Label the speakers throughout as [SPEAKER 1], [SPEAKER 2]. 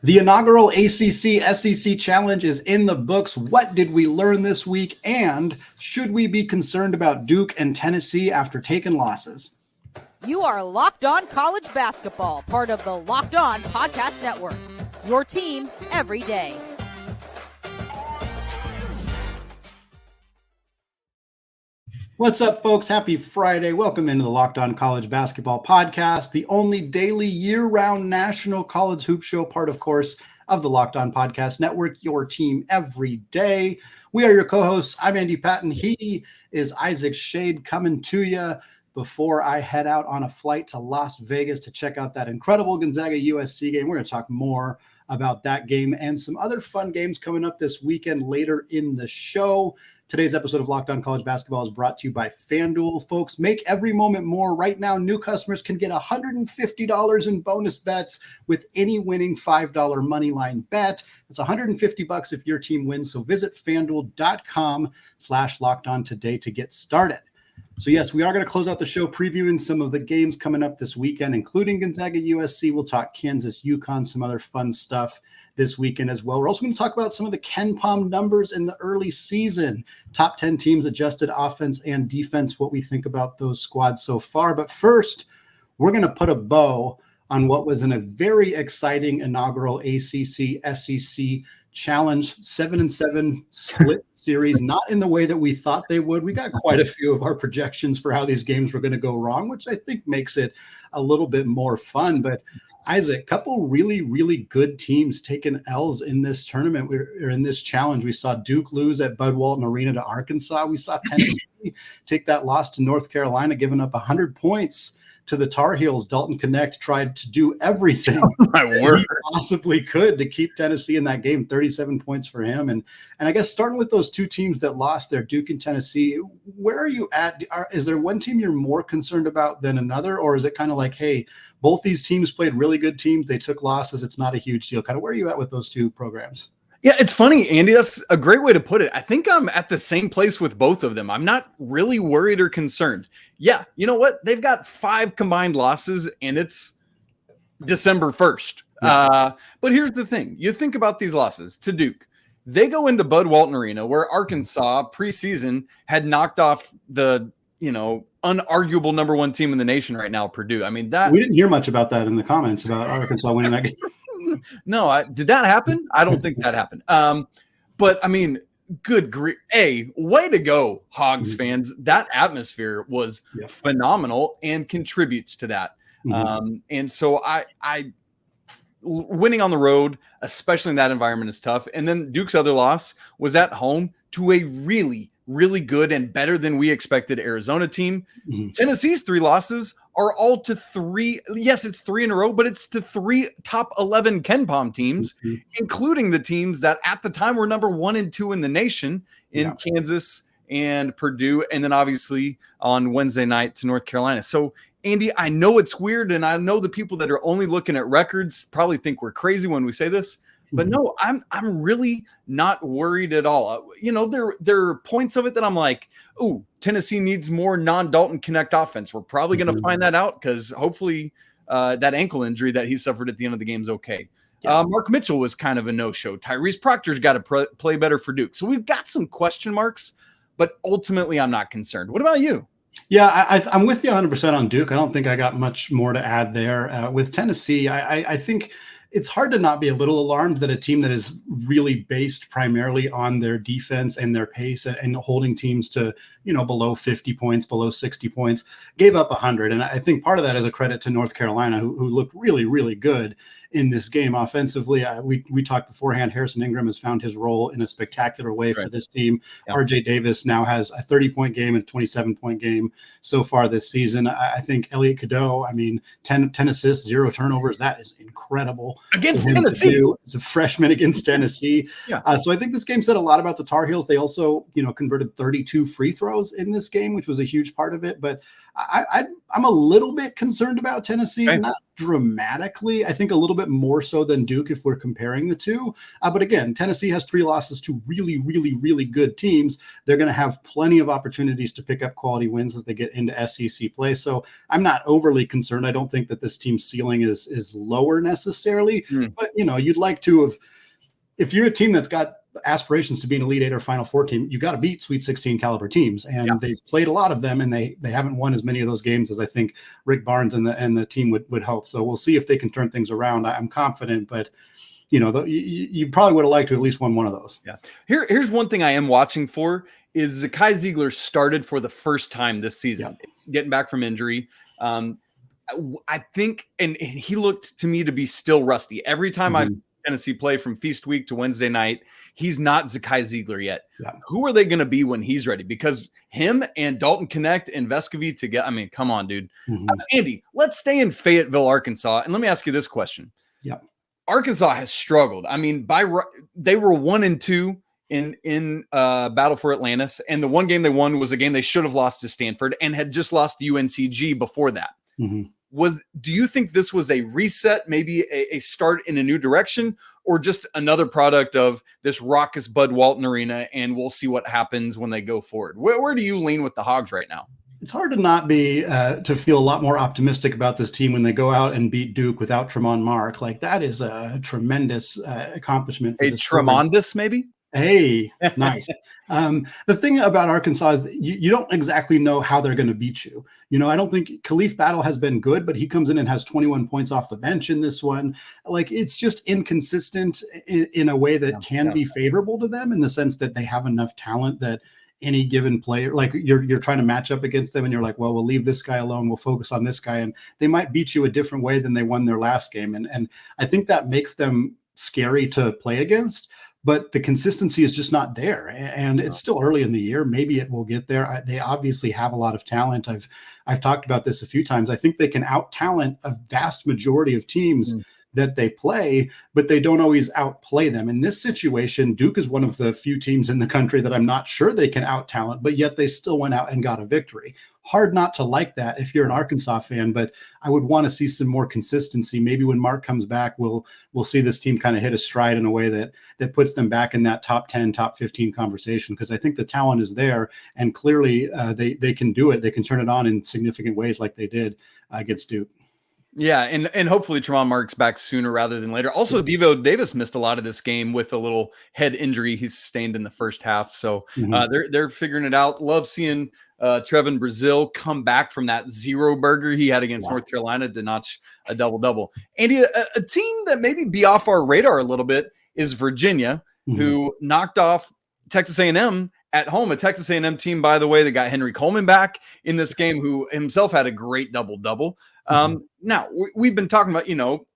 [SPEAKER 1] The inaugural ACC SEC Challenge is in the books. What did we learn this week? And should we be concerned about Duke and Tennessee after taking losses?
[SPEAKER 2] You are Locked On College Basketball, part of the Locked On Podcast Network. Your team every day.
[SPEAKER 1] What's up, folks? Happy Friday. Welcome into the Locked On College Basketball Podcast, the only daily year-round national college hoop show, part, of course, of the Locked On Podcast Network, your team every day. We are your co-hosts. I'm Andy Patton. He is Isaac Shade, coming to you before I head out on a flight to Las Vegas to check out that incredible Gonzaga USC game. We're going to talk more about that game and some other fun games coming up this weekend later in the show. Today's episode of Locked On College Basketball is brought to you by FanDuel. Folks, make every moment more. Right now, new customers can get $150 in bonus bets with any winning $5 moneyline bet. It's $150 if your team wins. So visit FanDuel.com/LockedOn today to get started. So yes, we are going to close out the show previewing some of the games coming up this weekend, including Gonzaga USC. We'll talk Kansas, UConn, some other fun stuff this weekend as well. We're also going to talk about some of the KenPom numbers in the early season, top 10 teams, adjusted offense and defense, what we think about those squads so far. But first, we're going to put a bow on what was a very exciting inaugural ACC SEC Challenge 7-7 split series, not in the way that we thought they would. We got quite a few of our projections for how these games were going to go wrong, which I think makes it a little bit more fun. But Isaac, couple really, really good teams taking L's in this tournament or in this challenge. We saw Duke lose at Bud Walton Arena to Arkansas. We saw Tennessee take that loss to North Carolina, giving up 100 points to the Tar Heels. Dalton Knecht tried to do everything he possibly could to keep Tennessee in that game. 37 points for him. And I guess starting with those two teams that lost there, Duke and Tennessee, where are you at? Is there one team you're more concerned about than another? Or is it kind of like, hey, both these teams played really good teams. They took losses. It's not a huge deal. Kind of where are you at with those two programs?
[SPEAKER 3] Yeah, it's funny, Andy. That's a great way to put it. I think I'm at the same place with both of them. I'm not really worried or concerned. Yeah, you know what? They've got 5 combined losses, and it's December 1st. Yeah. But here's the thing. You think about these losses to Duke. They go into Bud Walton Arena, where Arkansas preseason had knocked off the, unarguable number 1 team in the nation right now, Purdue. I mean, that
[SPEAKER 1] we didn't hear much about that in the comments about Arkansas winning that game.
[SPEAKER 3] No, did that happen? I don't think that happened. But I mean, good grief. Way to go, Hogs fans. That atmosphere was phenomenal and contributes to that. And so I winning on the road, especially in that environment, is tough. And then Duke's other loss was at home to a really, really good and better than we expected Arizona team. Tennessee's 3 losses are all to 3. Yes, it's 3 in a row, but it's to 3 top 11 KenPom teams, including the teams that at the time were number 1 and 2 in the nation in Kansas and Purdue. And then obviously on Wednesday night to North Carolina. So Andy, I know it's weird. And I know the people that are only looking at records probably think we're crazy when we say this, but no, I'm really not worried at all. There are points of it that I'm like, oh, Tennessee needs more non-Dalton Knecht offense. We're probably going to find that out because hopefully that ankle injury that he suffered at the end of the game is okay. Mark Mitchell was kind of a no-show. Tyrese Proctor's got to play better for Duke. So we've got some question marks, but ultimately I'm not concerned. What about you?
[SPEAKER 1] Yeah, I'm with you 100% on Duke. I don't think I got much more to add there. With Tennessee, I think it's hard to not be a little alarmed that a team that is really based primarily on their defense and their pace and holding teams to, below 50 points, below 60 points, gave up 100. And I think part of that is a credit to North Carolina, who looked really, really good in this game offensively. We talked beforehand. Harrison Ingram has found his role in a spectacular way for this team. Yeah. RJ Davis now has a 30-point game and a 27-point game so far this season. I think Elliot Cadeau, 10 assists, 0 turnovers. That is incredible.
[SPEAKER 3] Against Tennessee.
[SPEAKER 1] It's a freshman against Tennessee. So I think this game said a lot about the Tar Heels. They also, converted 32 free throws in this game, which was a huge part of it. But I'm a little bit concerned about Tennessee, dramatically. I think a little bit more so than Duke if we're comparing the two. But again, Tennessee has 3 losses to really, really, really good teams. They're going to have plenty of opportunities to pick up quality wins as they get into SEC play. So I'm not overly concerned. I don't think that this team's ceiling is lower necessarily, but you'd like to have, if you're a team that's got aspirations to be an Elite Eight or Final Four team, you got to beat Sweet 16 caliber teams, and they've played a lot of them, and they haven't won as many of those games as I think Rick Barnes and the team would hope. So we'll see if they can turn things around. I'm confident, but you probably would have liked to at least won one of those.
[SPEAKER 3] Yeah. Here's one thing I am watching for is Zakai Ziegler started for the first time this season. It's getting back from injury. I think, and he looked to me to be still rusty. Every time I've Tennessee play from Feast Week to Wednesday night, he's not Zakai Ziegler yet. Who are they going to be when he's ready? Because him and Dalton Connect and Vescovy together, I mean, come on, dude. Andy, let's stay in Fayetteville, Arkansas, and let me ask you this question. Arkansas has struggled. I mean, they were 1-2 in Battle for Atlantis, and the one game they won was a game they should have lost to Stanford and had just lost to UNCG before that. Do you think this was a reset, maybe a start in a new direction, or just another product of this raucous Bud Walton Arena, and we'll see what happens when they go forward? Where do you lean with the Hogs right now?
[SPEAKER 1] It's hard to not be to feel a lot more optimistic about this team when they go out and beat Duke without Tremont Mark. Like, that is a tremendous accomplishment.
[SPEAKER 3] A Tremondous, maybe?
[SPEAKER 1] Hey, nice. The thing about Arkansas is that you don't exactly know how they're going to beat you. I don't think Khalif Battle has been good, but he comes in and has 21 points off the bench in this one. Like, it's just inconsistent in a way that can be favorable to them, in the sense that they have enough talent that any given player, like you're trying to match up against them and you're like, well, we'll leave this guy alone. We'll focus on this guy. And they might beat you a different way than they won their last game. And I think that makes them scary to play against. But the consistency is just not there, and it's still early in the year. Maybe it will get there. They obviously have a lot of talent. I've talked about this a few times. I think they can out-talent a vast majority of teams that they play, but they don't always outplay them. In this situation, Duke is one of the few teams in the country that I'm not sure they can out-talent, but yet they still went out and got a victory. Hard not to like that if you're an Arkansas fan, but I would want to see some more consistency. Maybe when Mark comes back, we'll see this team kind of hit a stride in a way that puts them back in that top 10, top 15 conversation, because I think the talent is there, and clearly they can do it. They can turn it on in significant ways like they did against Duke.
[SPEAKER 3] Yeah, and hopefully Tremont Mark's back sooner rather than later. Also, Devo Davis missed a lot of this game with a little head injury he sustained in the first half. So they're figuring it out. Love seeing Trevin Brazil come back from that zero burger he had against North Carolina to notch a double-double. Andy, a team that maybe be off our radar a little bit is Virginia, who knocked off Texas A&M at home. A Texas A&M team, by the way, that got Henry Coleman back in this game, who himself had a great double-double. Now we've been talking about,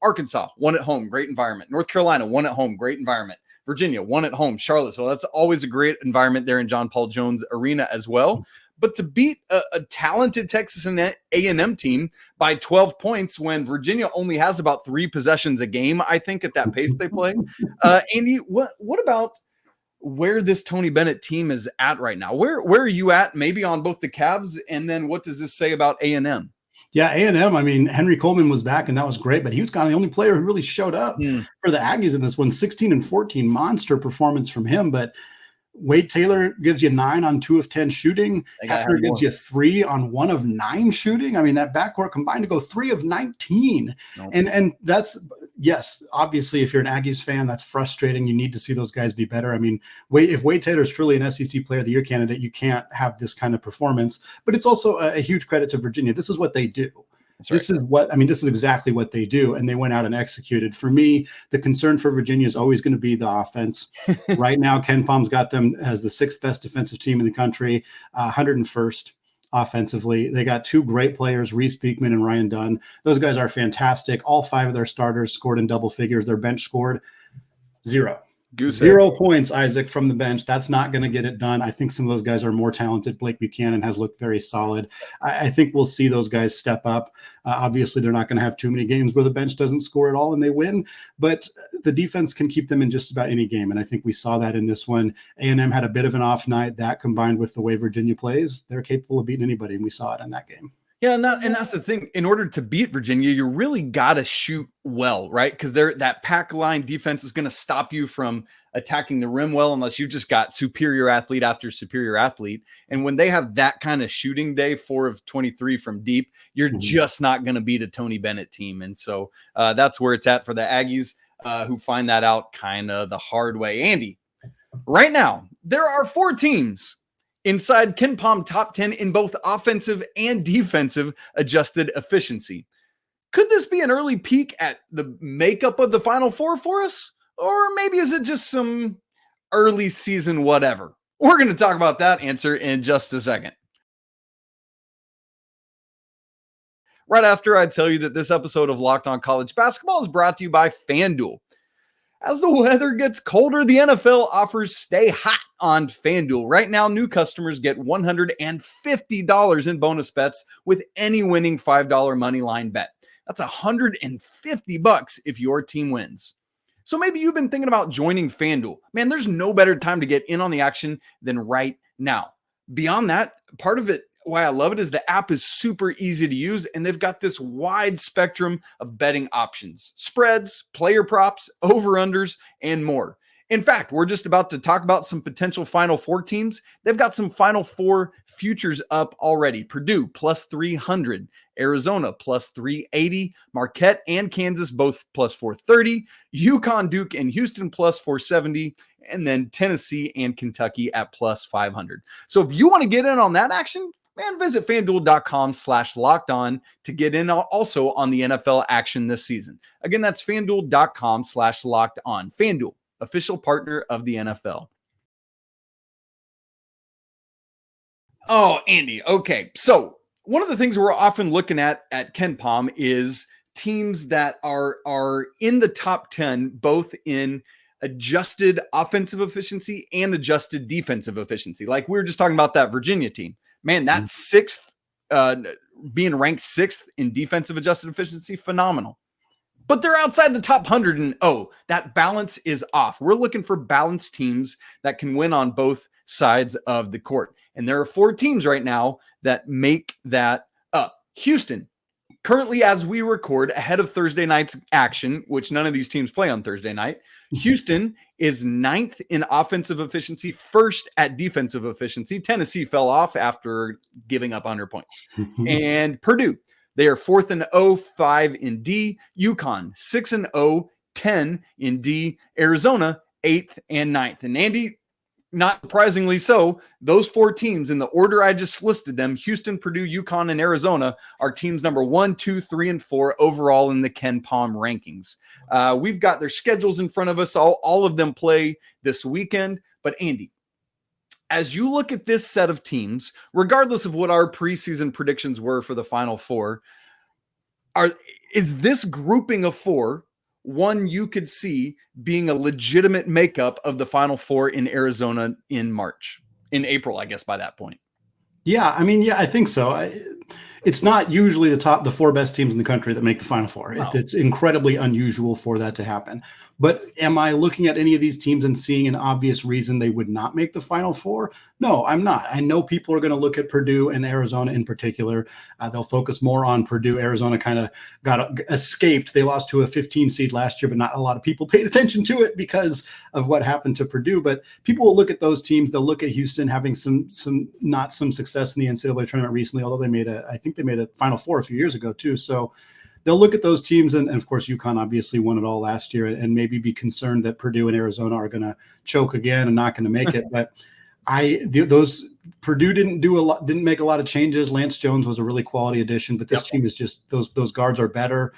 [SPEAKER 3] Arkansas won at home, great environment. North Carolina won at home, great environment. Virginia won at home. Charlottesville, that's always a great environment there in John Paul Jones Arena as well. But to beat a talented Texas A&M team by 12 points when Virginia only has about 3 possessions a game, I think, at that pace they play. Andy, what about where this Tony Bennett team is at right now? Where are you at, maybe on both the Cavs, and then what does this say about A&M?
[SPEAKER 1] Yeah, A&M, I mean, Henry Coleman was back, and that was great, but he was kind of the only player who really showed up for the Aggies in this one. 16-14, monster performance from him, but Wade Taylor gives you 9 on 2 of 10 shooting. Hefner gives you 3 on 1 of 9 shooting. I mean, that backcourt combined to go 3 of 19. Nope. And that's, yes, obviously, if you're an Aggies fan, that's frustrating. You need to see those guys be better. I mean, if Wade Taylor is truly an SEC Player of the Year candidate, you can't have this kind of performance. But it's also a huge credit to Virginia. This is what they do. This is exactly what they do, and they went out and executed. For me, the concern for Virginia is always going to be the offense. Right now, Ken Palm's got them as the 6th best defensive team in the country, 101st offensively. They got 2 great players, Reese Beekman and Ryan Dunn. Those guys are fantastic. All 5 of their starters scored in double figures. Their bench scored 0. 0 points, Isaac, from the bench. That's not going to get it done. I think some of those guys are more talented. Blake Buchanan has looked very solid. I think we'll see those guys step up. Obviously, they're not going to have too many games where the bench doesn't score at all and they win, but the defense can keep them in just about any game, and I think we saw that in this one. A&M had a bit of an off night. That, combined with the way Virginia plays, they're capable of beating anybody, and we saw it in that game.
[SPEAKER 3] Yeah, and that's the thing. In order to beat Virginia, you really got to shoot well, right? Because that pack line defense is going to stop you from attacking the rim well unless you've just got superior athlete after superior athlete. And when they have that kind of shooting day, 4 of 23 from deep, you're just not going to beat a Tony Bennett team. And so that's where it's at for the Aggies, who find that out kind of the hard way. Andy, right now, there are 4 teams inside KenPom top 10 in both offensive and defensive adjusted efficiency. Could this be an early peek at the makeup of the Final Four for us? Or maybe is it just some early season whatever? We're going to talk about that answer in just a second. Right after I tell you that this episode of Locked On College Basketball is brought to you by FanDuel. As the weather gets colder, the NFL offers stay hot on FanDuel. Right now, new customers get $150 in bonus bets with any winning $5 money line bet. That's $150 if your team wins. So maybe you've been thinking about joining FanDuel. Man, there's no better time to get in on the action than right now. Beyond that, part of it, why I love it, is the app is super easy to use, and they've got this wide spectrum of betting options, spreads, player props, over-unders, and more. In fact, we're just about to talk about some potential Final Four teams. They've got some Final Four futures up already. Purdue plus 300, Arizona plus 380, Marquette and Kansas both plus 430, UConn, Duke, and Houston plus 470, and then Tennessee and Kentucky at plus 500. So if you want to get in on that action, man, visit FanDuel.com/lockedon to get in also on the NFL action this season. Again, that's FanDuel.com/lockedon. FanDuel, official partner of the NFL. Oh, Andy. Okay. So one of the things we're often looking at KenPom is teams that are in the top 10, both in adjusted offensive efficiency and adjusted defensive efficiency. Like we were just talking about that Virginia team. Man, that's being ranked 6th in defensive adjusted efficiency, phenomenal. But they're outside the top 100, and that balance is off. We're looking for balanced teams that can win on both sides of the court. And there are 4 teams right now that make that up. Houston, currently as we record, ahead of Thursday night's action, which none of these teams play on Thursday night. Houston is 9th in offensive efficiency, 1st at defensive efficiency. Tennessee fell off after giving up 100 points. And Purdue, they are 4th in O, 5 in D. UConn, 6 in O, 10 in D. Arizona, 8th and 9th. And Andy, not surprisingly so, those 4 teams in the order I just listed them, Houston, Purdue, UConn, and Arizona, are teams number 1, 2, 3, and 4 overall in the KenPom rankings. We've got their schedules in front of us. All of them play this weekend. But Andy, as you look at this set of teams, regardless of what our preseason predictions were for the Final Four, is this grouping of 4 one you could see being a legitimate makeup of the Final Four in Arizona in April, I guess, by that point?
[SPEAKER 1] Yeah, I think so. It's not usually the 4 best teams in the country that make the Final Four.
[SPEAKER 3] No.
[SPEAKER 1] It's incredibly unusual for that to happen. But am I looking at any of these teams and seeing an obvious reason they would not make the Final Four? No, I'm not. I know people are going to look at Purdue and Arizona in particular. They'll focus more on Purdue. Arizona kind of escaped. They lost to a 15 seed last year, but not a lot of people paid attention to it because of what happened to Purdue. But people will look at those teams. They'll look at Houston having some success in the NCAA tournament recently, although I think they made a Final Four a few years ago too. So they'll look at those teams, and of course, UConn obviously won it all last year, and maybe be concerned that Purdue and Arizona are going to choke again and not going to make it. But Purdue didn't make a lot of changes. Lance Jones was a really quality addition, but this team is just those guards are better.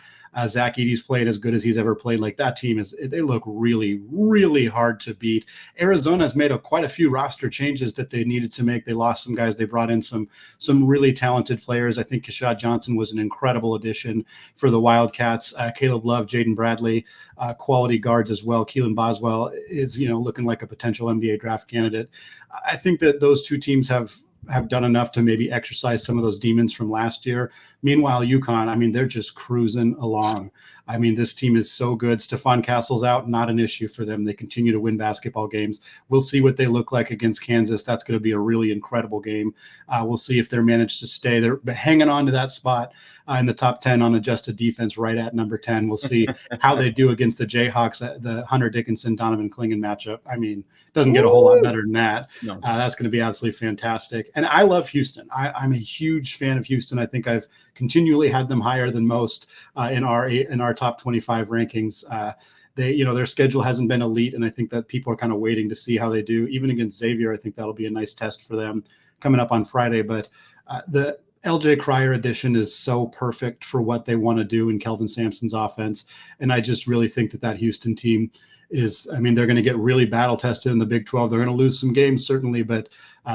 [SPEAKER 1] Zach Edey's played as good as he's ever played. Like that team they look really, really hard to beat. Arizona has made quite a few roster changes that they needed to make. They lost some guys. They brought in some really talented players. I think Keshad Johnson was an incredible addition for the Wildcats. Caleb Love, Jaden Bradley, quality guards as well. Keelan Boswell is looking like a potential NBA draft candidate. I think that those 2 teams have done enough to maybe exercise some of those demons from last year. Meanwhile, UConn, I mean, they're just cruising along. I mean, this team is so good. Stephon Castle's out, not an issue for them. They continue to win basketball games. We'll see what they look like against Kansas. That's going to be a really incredible game. We'll see if they're managed to stay. They're hanging on to that spot in the top 10 on adjusted defense, right at number 10. We'll see how they do against the Jayhawks, the Hunter Dickinson, Donovan Clingan matchup. I mean, doesn't get a whole lot better than that. No. That's going to be absolutely fantastic. And I love Houston. I'm a huge fan of Houston. I think I've continually had them higher than most in our top 25 rankings. Their schedule hasn't been elite, and I think that people are kind of waiting to see how they do. Even against Xavier, I think that'll be a nice test for them coming up on Friday. But the LJ Cryer addition is so perfect for what they want to do in Kelvin Sampson's offense. And I just really think that Houston team they're going to get really battle tested in the Big 12. They're going to lose some games, certainly, but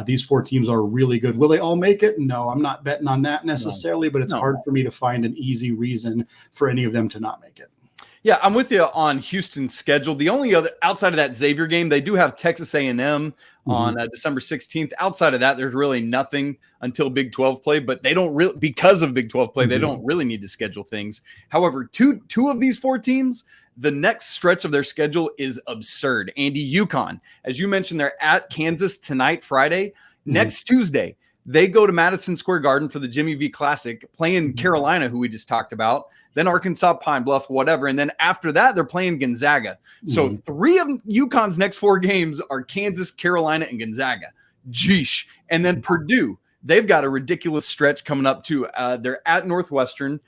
[SPEAKER 1] these 4 teams are really good. Will they all make it? No, I'm not betting on that necessarily, but it's hard for me to find an easy reason for any of them to not make it.
[SPEAKER 3] Yeah, I'm with you on Houston's schedule. The only other outside of that Xavier game, they do have Texas A&M on December 16th. Outside of that, there's really nothing until Big 12 play, but they don't really, because of Big 12 play, they don't really need to schedule things. However, two of these 4 teams, the next stretch of their schedule is absurd. Andy, UConn, as you mentioned, they're at Kansas tonight, Friday. Next Tuesday, they go to Madison Square Garden for the Jimmy V Classic, playing Carolina, who we just talked about, then Arkansas, Pine Bluff, whatever. And then after that, they're playing Gonzaga. So 3 of UConn's next 4 games are Kansas, Carolina, and Gonzaga. Jeesh. And then Purdue, they've got a ridiculous stretch coming up too. They're at Northwestern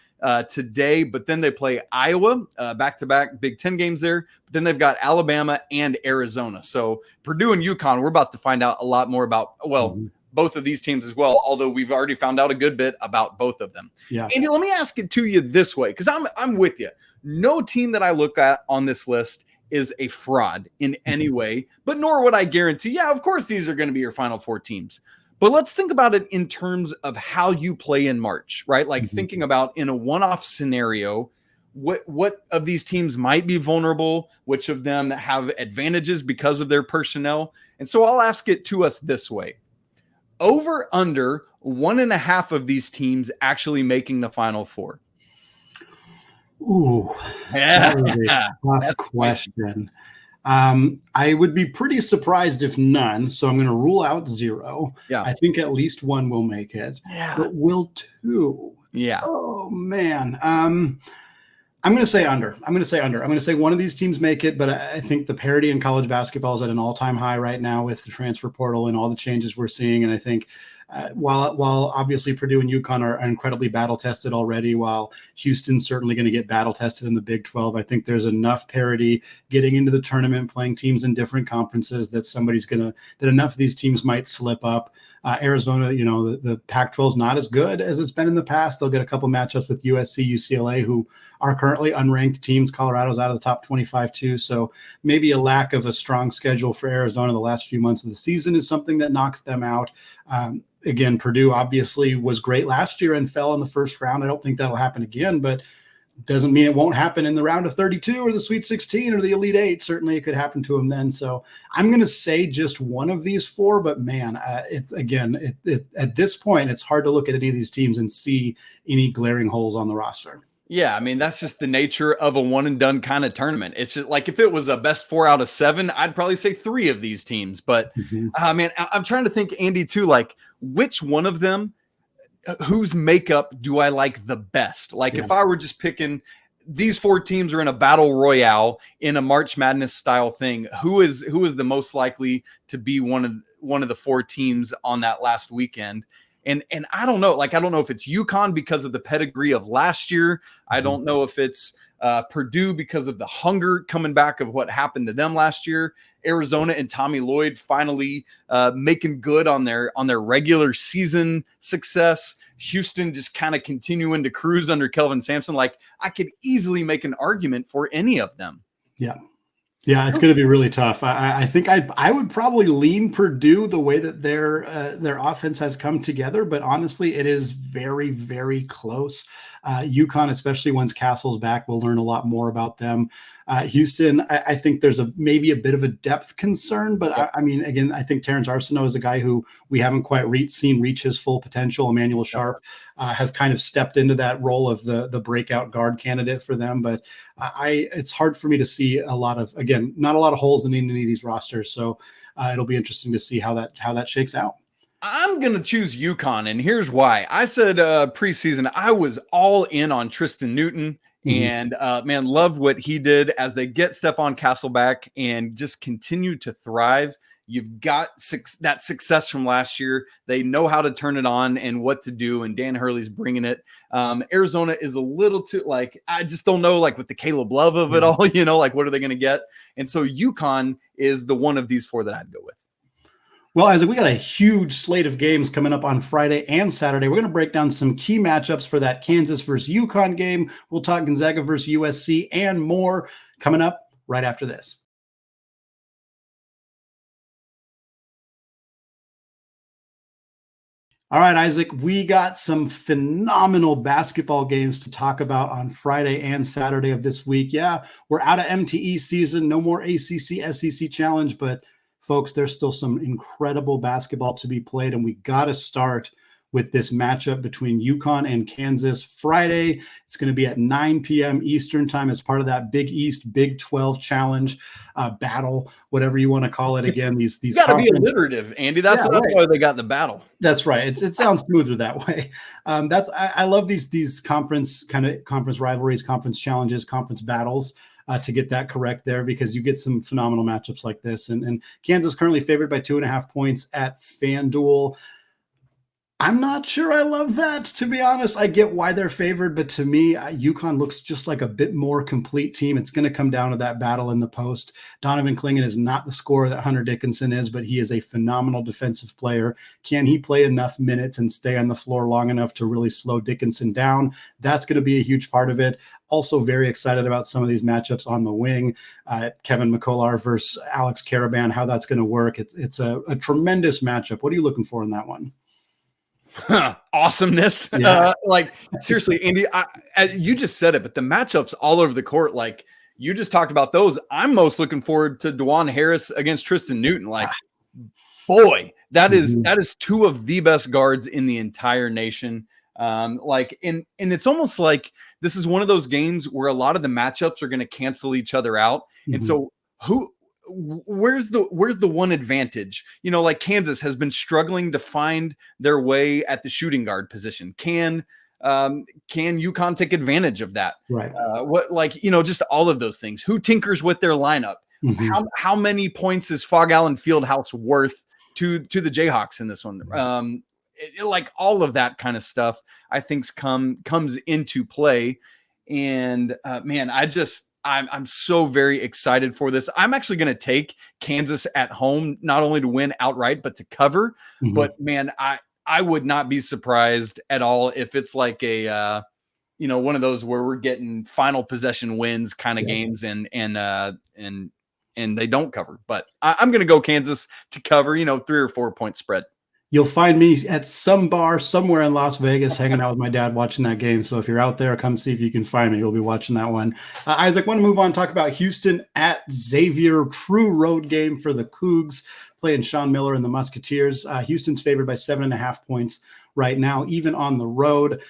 [SPEAKER 3] today, but then they play Iowa, back-to-back Big Ten games there. But then they've got Alabama and Arizona. So Purdue and UConn, we're about to find out a lot more about, both of these teams as well, although we've already found out a good bit about both of them. Yeah. Andy, let me ask it to you this way, because I'm with you. No team that I look at on this list is a fraud in any way, but nor would I guarantee, of course, these are going to be your Final 4 teams. But let's think about it in terms of how you play in March, right? Like thinking about in a one-off scenario, what of these teams might be vulnerable, which of them have advantages because of their personnel. And so I'll ask it to us this way. Over under 1.5 of these teams actually making the Final 4.
[SPEAKER 1] Ooh, that is a tough question. I would be pretty surprised if none. So I'm going to rule out 0. Yeah, I think at least 1 will make it. Yeah, but will 2? Yeah. Oh man. I'm going to say under. I'm going to say one of these teams make it, but I think the parity in college basketball is at an all-time high right now with the transfer portal and all the changes we're seeing. And I think while obviously Purdue and UConn are incredibly battle-tested already, while Houston's certainly going to get battle-tested in the Big 12, I think there's enough parity getting into the tournament, playing teams in different conferences that enough of these teams might slip up. Arizona, the Pac-12 is not as good as it's been in the past. They'll get a couple matchups with USC, UCLA, who are currently unranked teams. Colorado's out of the top 25 too. So maybe a lack of a strong schedule for Arizona the last few months of the season is something that knocks them out. Again, Purdue obviously was great last year and fell in the first round. I don't think that'll happen again, but doesn't mean it won't happen in the round of 32 or the Sweet 16 or the Elite 8. Certainly it could happen to them then. So I'm going to say just one of these 4, but man, at this point, it's hard to look at any of these teams and see any glaring holes on the roster.
[SPEAKER 3] Yeah, I mean, that's just the nature of a one and done kind of tournament. It's just like if it was a best 4 out of 7, I'd probably say 3 of these teams. But man, I'm trying to think, Andy, too, like which one of them, whose makeup do I like the best? Like if I were just picking these 4 teams are in a battle royale in a March Madness style thing, who is the most likely to be one of the 4 teams on that last weekend? And I don't know, I don't know if it's UConn because of the pedigree of last year. I don't know if it's Purdue because of the hunger coming back of what happened to them last year. Arizona and Tommy Lloyd finally making good on their regular season success. Houston just kind of continuing to cruise under Kelvin Sampson. I could easily make an argument for any of them.
[SPEAKER 1] Yeah. Yeah, it's going to be really tough. I think I would probably lean Purdue the way that their offense has come together, but honestly, it is very, very close. UConn, especially once Castle's back, we'll learn a lot more about them. Houston, I think there's maybe a bit of a depth concern, but I mean, again, I think Terrence Arsenault is a guy who we haven't quite seen reach his full potential. Emmanuel Sharp has kind of stepped into that role of the breakout guard candidate for them, but it's hard for me to see not a lot of holes in any of these rosters. So it'll be interesting to see how that shakes out.
[SPEAKER 3] I'm going to choose UConn, and here's why. I said preseason, I was all in on Tristan Newton, and man, love what he did as they get Stephon Castle back and just continue to thrive. You've got that success from last year. They know how to turn it on and what to do, and Dan Hurley's bringing it. Arizona is a little too, I just don't know, with the Caleb Love of it all, what are they going to get? And so UConn is the one of these four that I'd go with.
[SPEAKER 1] Well, Isaac, we got a huge slate of games coming up on Friday and Saturday. We're going to break down some key matchups for that Kansas versus UConn game. We'll talk Gonzaga versus USC and more coming up right after this. All right, Isaac, we got some phenomenal basketball games to talk about on Friday and Saturday of this week. Yeah, we're out of MTE season. No more ACC SEC challenge, but folks, there's still some incredible basketball to be played, and we got to start with this matchup between UConn and Kansas Friday. It's going to be at 9 p.m. Eastern time as part of that Big East Big 12 challenge battle, whatever you want to call it. Again, these
[SPEAKER 3] got to be alliterative, Andy. That's why they got the battle.
[SPEAKER 1] That's right. It sounds smoother that way. I love these conference rivalries, conference challenges, conference battles. To get that correct there, because you get some phenomenal matchups like this. And Kansas currently favored by 2.5 points at FanDuel. I'm not sure I love that, to be honest. I get why they're favored, but to me, UConn looks just like a bit more complete team. It's going to come down to that battle in the post. Donovan Clingan is not the scorer that Hunter Dickinson is, but he is a phenomenal defensive player. Can he play enough minutes and stay on the floor long enough to really slow Dickinson down? That's going to be a huge part of it. Also very excited about some of these matchups on the wing. Kevin McCullar versus Alex Caravan, how that's going to work. It's a tremendous matchup. What are you looking for in that one?
[SPEAKER 3] Awesomeness.
[SPEAKER 1] Yeah.
[SPEAKER 3] Seriously, Andy, you just said it, but the matchups all over the court, you just talked about those. I'm most looking forward to DeJuan Harris against Tristan Newton. Boy, that is two of the best guards in the entire nation. And it's almost like this is one of those games where a lot of the matchups are going to cancel each other out. And so where's the one advantage? Kansas has been struggling to find their way at the shooting guard position. Can UConn take advantage of that?
[SPEAKER 1] Right.
[SPEAKER 3] Just all of those things. Who tinkers with their lineup? How many points is Fog Allen Fieldhouse worth to the Jayhawks in this one? All of that kind of stuff, I think comes into play. And man, I'm so very excited for this. I'm actually going to take Kansas at home, not only to win outright, but to cover. But man, I would not be surprised at all if it's like a, one of those where we're getting final possession wins kind of games and they don't cover. But I'm going to go Kansas to cover, 3 or 4 point spread.
[SPEAKER 1] You'll find me at some bar somewhere in Las Vegas hanging out with my dad watching that game. So if you're out there, come see if you can find me. We'll be watching that one. Isaac, want to move on, talk about Houston at Xavier. True road game for the Cougs, playing Sean Miller and the Musketeers. Houston's favored by 7.5 points right now, even on the road.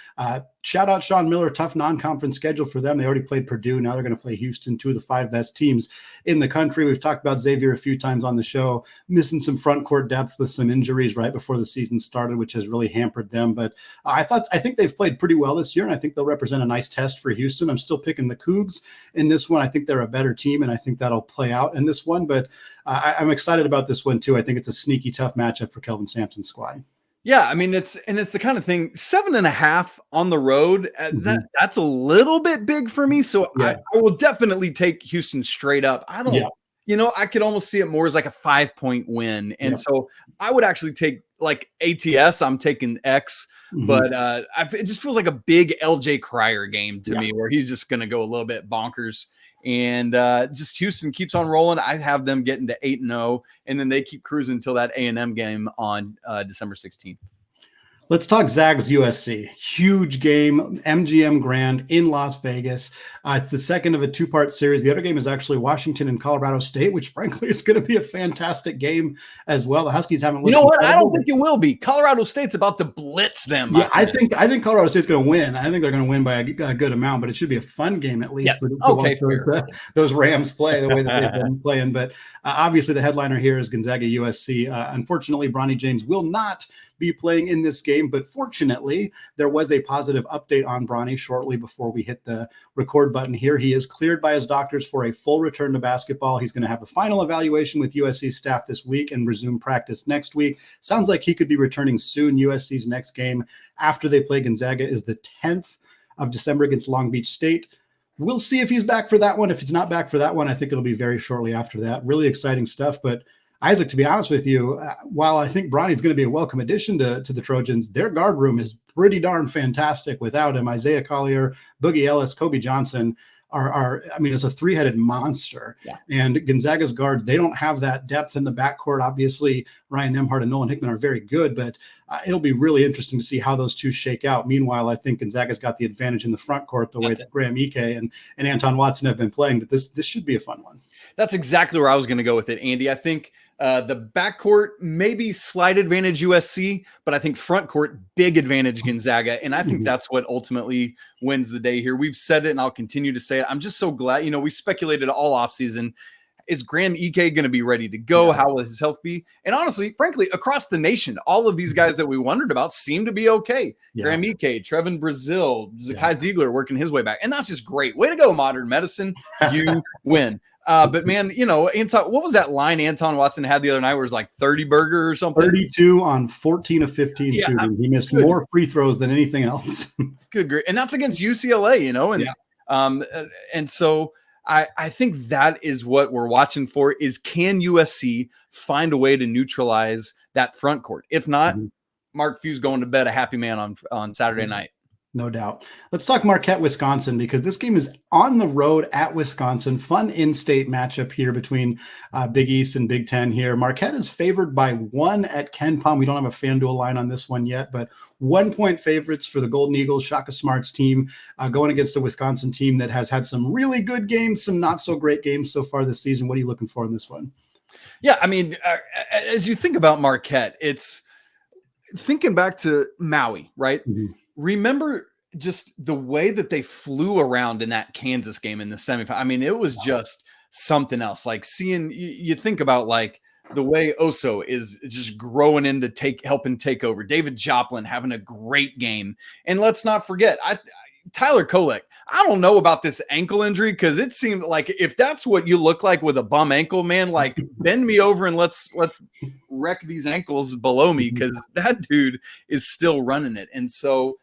[SPEAKER 1] Shout out Sean Miller, tough non-conference schedule for them. They already played Purdue. Now they're going to play Houston, 2 of the 5 best teams in the country. We've talked about Xavier a few times on the show, missing some front court depth with some injuries right before the season started, which has really hampered them. But I think they've played pretty well this year, and I think they'll represent a nice test for Houston. I'm still picking the Cougs in this one. I think they're a better team, and I think that'll play out in this one. But I'm excited about this one too. I think it's a sneaky tough matchup for Kelvin Sampson's squad.
[SPEAKER 3] Yeah, I mean, it's the kind of thing, 7.5 on the road. That's a little bit big for me. So I will definitely take Houston straight up. I don't, I could almost see it more as like a 5-point win. And so I would actually take ATS. I'm taking X, but it just feels like a big LJ Cryer game to me, where he's just going to go a little bit bonkers. And just Houston keeps on rolling. I have them getting to 8-0, and then they keep cruising until that A&M game on December 16th.
[SPEAKER 1] Let's talk Zags USC. Huge game, MGM Grand in Las Vegas. It's the second of a two-part series. The other game is actually Washington and Colorado State, which frankly is going to be a fantastic game as well. The Huskies haven't looked.
[SPEAKER 3] You know what? I don't think it will be. Colorado State's about to blitz them.
[SPEAKER 1] Yeah, I think Colorado State's going to win. I think they're going to win by a good amount, but it should be a fun game at least.
[SPEAKER 3] Yeah.
[SPEAKER 1] Those Rams play the way that they've been playing. But obviously, the headliner here is Gonzaga USC. Unfortunately, Bronny James will not be playing in this game, but fortunately there was a positive update on Bronny shortly before we hit the record button here. He is cleared by his doctors for a full return to basketball. He's going to have a final evaluation with USC staff this week and resume practice next week. Sounds like he could be returning soon. USC's next game after they play Gonzaga is the 10th of December against Long Beach State. We'll see if he's back for that one. If he's not back for that one, I think it'll be very shortly after that. Really exciting stuff. But Isaac, to be honest with you, while I think Bronny's going to be a welcome addition to the Trojans, their guard room is pretty darn fantastic without him. Isaiah Collier, Boogie Ellis, Kobe Johnson it's a three-headed monster. Yeah. And Gonzaga's guards, they don't have that depth in the backcourt. Obviously, Ryan Nembhard and Nolan Hickman are very good, but it'll be really interesting to see how those two shake out. Meanwhile, I think Gonzaga's got the advantage in the front court the way that Graham Ike and Anton Watson have been playing, but this should be a fun one.
[SPEAKER 3] That's exactly where I was going to go with it, Andy. I think the backcourt, maybe slight advantage USC, but I think front court, big advantage Gonzaga. And I think that's what ultimately wins the day here. We've said it and I'll continue to say it. I'm just so glad, we speculated all offseason. Is Graham Ike going to be ready to go? Yeah. How will his health be? And honestly, frankly, across the nation, all of these guys that we wondered about seem to be okay. Yeah. Graham Ike, Trevin Brazil, Zakai Ziegler working his way back. And that's just great. Way to go, modern medicine. You win. But man, Anton, what was that line Anton Watson had the other night where it was like 30 burger or something?
[SPEAKER 1] 32 on 14 of 15 shooting. He missed more free throws than anything else.
[SPEAKER 3] Good. Great. And that's against UCLA, and so I think that is what we're watching for is can USC find a way to neutralize that front court? If not, Mark Few's going to bed a happy man on Saturday night.
[SPEAKER 1] No doubt. Let's talk Marquette, Wisconsin, because this game is on the road at Wisconsin. Fun in-state matchup here between Big East and Big Ten here. Marquette is favored by 1 at Ken Pom. We don't have a FanDuel line on this one yet, but 1-point favorites for the Golden Eagles, Shaka Smart's team, going against the Wisconsin team that has had some really good games, some not so great games so far this season. What are you looking for in this one?
[SPEAKER 3] Yeah, I mean, as you think about Marquette, it's thinking back to Maui, right? Mm-hmm. Remember just the way that they flew around in that Kansas game in the semifinal. I mean, it was just something else. Like seeing, you think about like the way Oso is just growing in to helping take over. David Joplin having a great game. And let's not forget, Tyler Kolek. I don't know about this ankle injury because it seemed like if that's what you look like with a bum ankle, man, like bend me over and let's wreck these ankles below me because that dude is still running it. And so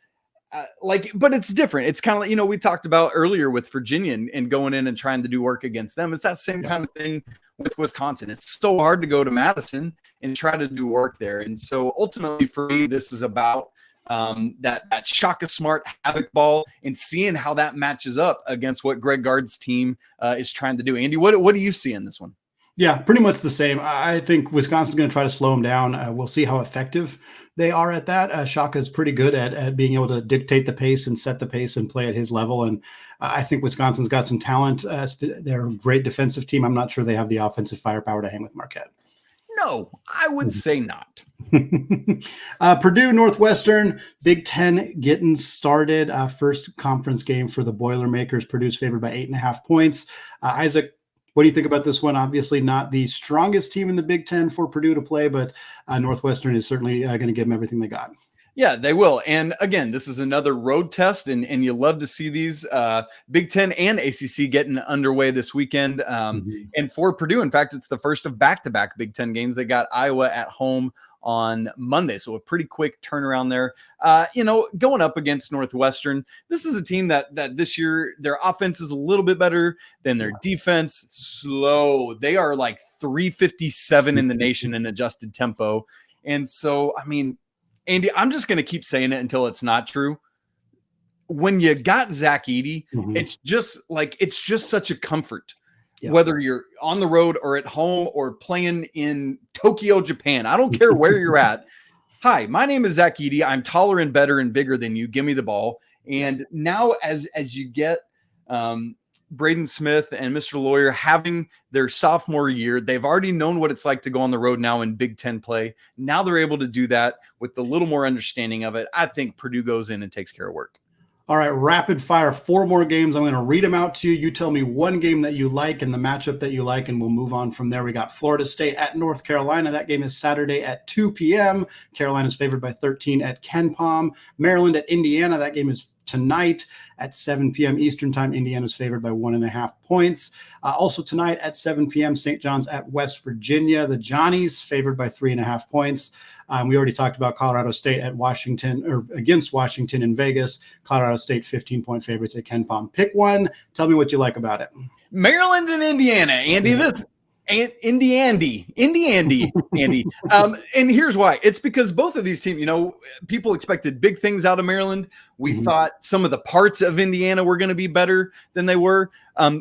[SPEAKER 3] but it's different. It's kind of like, we talked about earlier with Virginia and going in and trying to do work against them. It's that same kind of thing with Wisconsin. It's so hard to go to Madison and try to do work there. And so ultimately for me, this is about that Shaka Smart havoc ball and seeing how that matches up against what Greg Gard's team is trying to do. Andy, what do you see in this one?
[SPEAKER 1] Yeah, pretty much the same. I think Wisconsin's going to try to slow them down. We'll see how effective they are at that. Shaka is pretty good at being able to dictate the pace and set the pace and play at his level. And I think Wisconsin's got some talent. They're a great defensive team. I'm not sure they have the offensive firepower to hang with Marquette.
[SPEAKER 3] No, I would say not.
[SPEAKER 1] Purdue, Northwestern, Big Ten getting started. First conference game for the Boilermakers. Purdue's favored by 8.5 points. Isaac, what do you think about this one? Obviously not the strongest team in the Big Ten for Purdue to play, but Northwestern is certainly going to give them everything they got.
[SPEAKER 3] Yeah, they will. And again, this is another road test, and you love to see these Big Ten and ACC getting underway this weekend. And for Purdue, in fact, it's the first of back-to-back Big Ten games. They got Iowa at home on Monday, so a pretty quick turnaround there. Going up against Northwestern, this is a team that this year, their offense is a little bit better than their defense. Slow. They are like 357 in the nation in adjusted tempo. And so, I mean, Andy, I'm just going to keep saying it until it's not true. When you got Zach Edey, it's just such a comfort, whether you're on the road or at home or playing in Tokyo, Japan. I don't care where you're at. Hi, my name is Zach Eady. I'm taller and better and bigger than you. Give me the ball. And now as you get Braden Smith and Mr. Lawyer having their sophomore year, they've already known what it's like to go on the road now in Big Ten play. Now they're able to do that with a little more understanding of it. I think Purdue goes in and takes care of work.
[SPEAKER 1] All right, rapid fire, 4 more games. I'm going to read them out to you. You tell me one game that you like and the matchup that you like, and we'll move on from there. We got Florida State at North Carolina. That game is Saturday at 2 p.m. Carolina's favored by 13 at KenPom. Maryland at Indiana. That game is tonight at 7 p.m. Eastern time. Indiana's favored by 1.5 points. Also tonight at 7 p.m., St. John's at West Virginia. The Johnnies favored by 3.5 points. We already talked about Colorado State at Washington, or against Washington in Vegas. Colorado State 15-point favorites at KenPom. Pick one. Tell me what you like about it.
[SPEAKER 3] Maryland and Indiana, Andy. This Andy. And here's why. It's because both of these teams, people expected big things out of Maryland. We thought some of the parts of Indiana were going to be better than they were.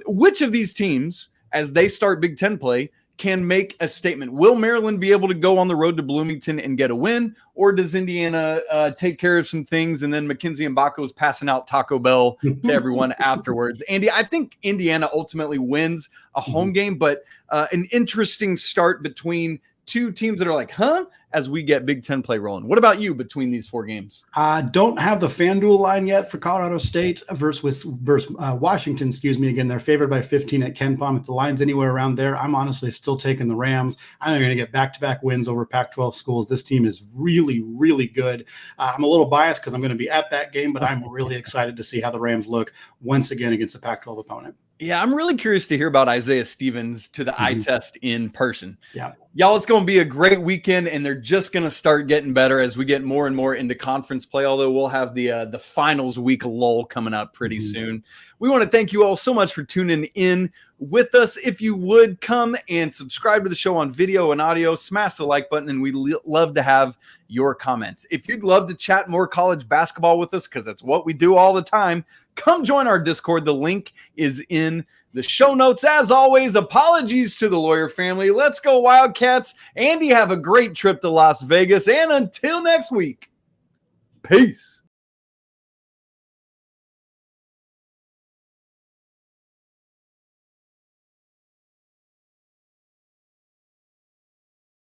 [SPEAKER 3] Which of these teams, as they start Big Ten play, can make a statement? Will Maryland be able to go on the road to Bloomington and get a win? Or does Indiana take care of some things and then Mackenzie Mbako is passing out Taco Bell to everyone afterwards? Andy, I think Indiana ultimately wins a home game, but an interesting start between two teams that are like, as we get Big Ten play rolling. What about you between these 4 games?
[SPEAKER 1] Don't have the FanDuel line yet for Colorado State versus Washington. Again, they're favored by 15 at KenPom. If the line's anywhere around there, I'm honestly still taking the Rams. I think they're going to get back-to-back wins over Pac-12 schools. This team is really, really good. I'm a little biased because I'm going to be at that game, but I'm really excited to see how the Rams look once again against a Pac-12 opponent.
[SPEAKER 3] Yeah, I'm really curious to hear about Isaiah Stevens to the eye test in person.
[SPEAKER 1] Yeah.
[SPEAKER 3] Y'all, it's going to be a great weekend, and they're just going to start getting better as we get more and more into conference play, although we'll have the finals week lull coming up pretty soon. We want to thank you all so much for tuning in with us. If you would come and subscribe to the show on video and audio, smash the like button, and we'd love to have your comments. If you'd love to chat more college basketball with us, because that's what we do all the time, come join our Discord. The link is in the show notes. As always, apologies to the Lawyer family. Let's go Wildcats. Andy, have a great trip to Las Vegas. And until next week, peace.